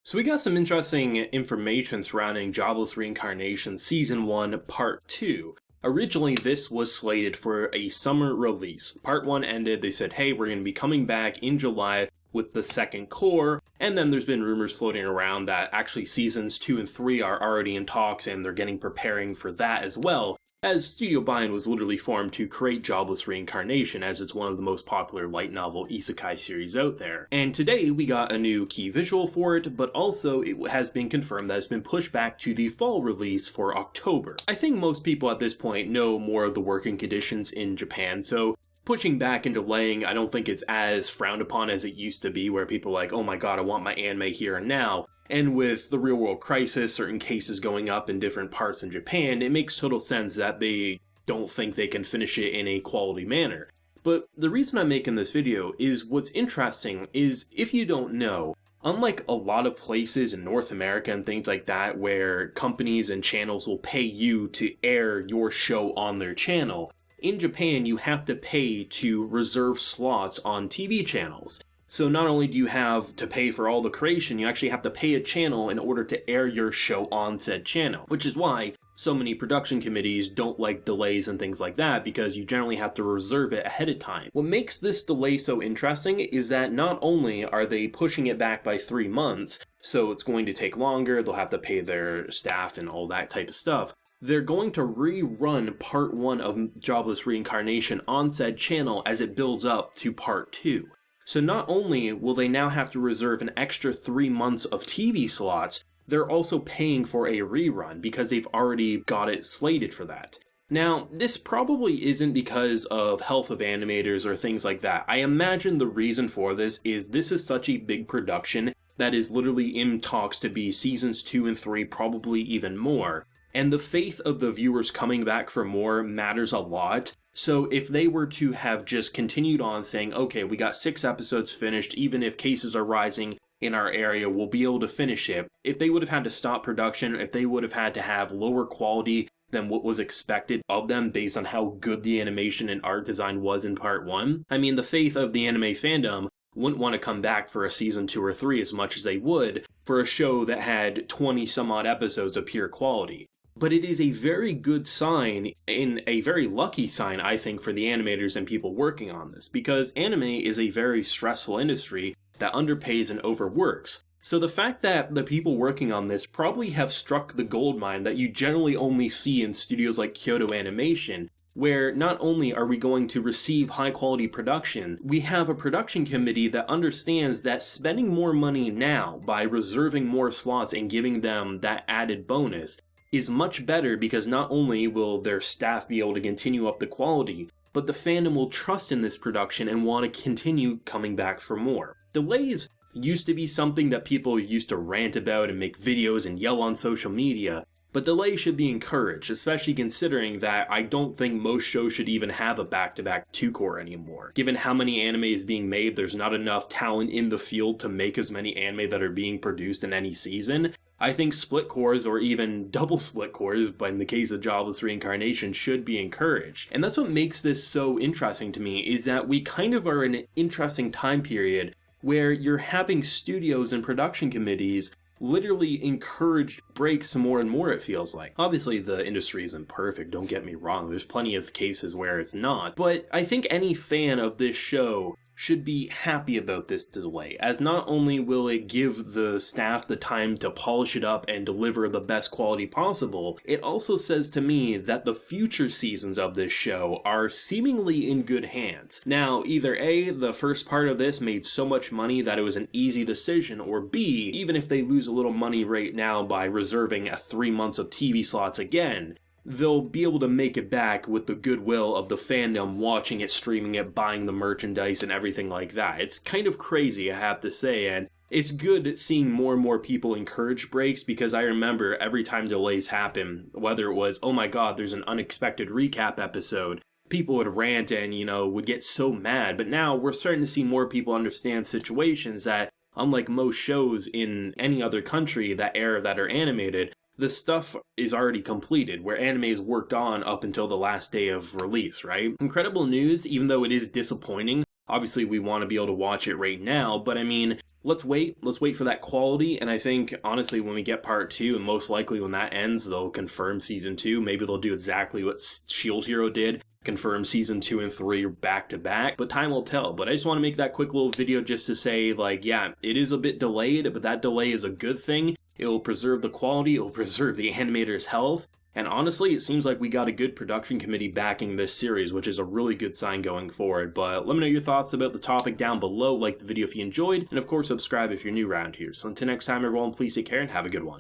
So we got some interesting information surrounding Jobless Reincarnation Season 1, Part 2. Originally, this was slated for a summer release. Part 1 ended, they said, hey, we're going to be coming back in July with the second core, and then there's been rumors floating around that actually Seasons 2 and 3 are already in talks and they're getting preparing for that as well, as Studio Bind was literally formed to create Jobless Reincarnation, as it's one of the most popular light novel isekai series out there. And today we got a new key visual for it, but also it has been confirmed that it's been pushed back to the fall release for October. I think most people at this point know more of the working conditions in Japan, so pushing back and delaying I don't think it's as frowned upon as it used to be, where people are like, oh my god, I want my anime here and now. And with the real world crisis, certain cases going up in different parts in Japan, it makes total sense that they don't think they can finish it in a quality manner. But the reason I'm making this video is what's interesting is, if you don't know, unlike a lot of places in North America and things like that where companies and channels will pay you to air your show on their channel, in Japan you have to pay to reserve slots on TV channels. So not only do you have to pay for all the creation, you actually have to pay a channel in order to air your show on said channel, which is why so many production committees don't like delays and things like that, because you generally have to reserve it ahead of time. What makes this delay so interesting is that not only are they pushing it back by 3 months, so it's going to take longer, they'll have to pay their staff and all that type of stuff, they're going to rerun Part 1 of Jobless Reincarnation on said channel as it builds up to Part 2. So not only will they now have to reserve an extra 3 months of TV slots, they're also paying for a rerun because they've already got it slated for that. Now, this probably isn't because of health of animators or things like that. I imagine the reason for this is such a big production that is literally in talks to be Seasons 2 and 3, probably even more. And the faith of the viewers coming back for more matters a lot. So if they were to have just continued on saying, okay, we got 6 episodes finished, even if cases are rising in our area, we'll be able to finish it. If they would have had to stop production, if they would have had to have lower quality than what was expected of them based on how good the animation and art design was in Part 1, I mean, the faith of the anime fandom wouldn't want to come back for a Season 2 or 3 as much as they would for a show that had 20 some odd episodes of pure quality. But it is a very good sign, and a very lucky sign, I think, for the animators and people working on this, because anime is a very stressful industry that underpays and overworks. So the fact that the people working on this probably have struck the gold mine that you generally only see in studios like Kyoto Animation, where not only are we going to receive high quality production, we have a production committee that understands that spending more money now by reserving more slots and giving them that added bonus is much better, because not only will their staff be able to continue up the quality, but the fandom will trust in this production and want to continue coming back for more. Delays used to be something that people used to rant about and make videos and yell on social media, but delays should be encouraged, especially considering that I don't think most shows should even have a back-to-back 2-core anymore. Given how many anime is being made, there's not enough talent in the field to make as many anime that are being produced in any season. I think split cores or even double split cores, but in the case of Jobless Reincarnation, should be encouraged. And that's what makes this so interesting to me, is that we kind of are in an interesting time period where you're having studios and production committees literally encourage breaks more and more, it feels like. Obviously, the industry isn't perfect, don't get me wrong. There's plenty of cases where it's not. But I think any fan of this show should be happy about this delay, as not only will it give the staff the time to polish it up and deliver the best quality possible, it also says to me that the future seasons of this show are seemingly in good hands. Now, either A, the first part of this made so much money that it was an easy decision, or B, even if they lose a little money right now by reserving 3 months of TV slots again, they'll be able to make it back with the goodwill of the fandom watching it, streaming it, buying the merchandise and everything like that. It's kind of crazy, I have to say, and it's good seeing more and more people encourage breaks, because I remember every time delays happen, whether it was, oh my god, there's an unexpected recap episode, people would rant and, would get so mad. But now we're starting to see more people understand situations that, unlike most shows in any other country that are animated, the stuff is already completed, where anime is worked on up until the last day of release, right? Incredible news, even though it is disappointing. Obviously, we want to be able to watch it right now, but I mean, let's wait for that quality. And I think, honestly, when we get part 2, and most likely when that ends, they'll confirm season 2. Maybe they'll do exactly what Shield Hero did, confirm season 2 and 3 back to back, but time will tell. But I just want to make that quick little video just to say, like, yeah, it is a bit delayed, but that delay is a good thing. It will preserve the quality, it will preserve the animator's health, and honestly, it seems like we got a good production committee backing this series, which is a really good sign going forward. But let me know your thoughts about the topic down below, like the video if you enjoyed, and of course subscribe if you're new around here. So until next time everyone, please take care and have a good one.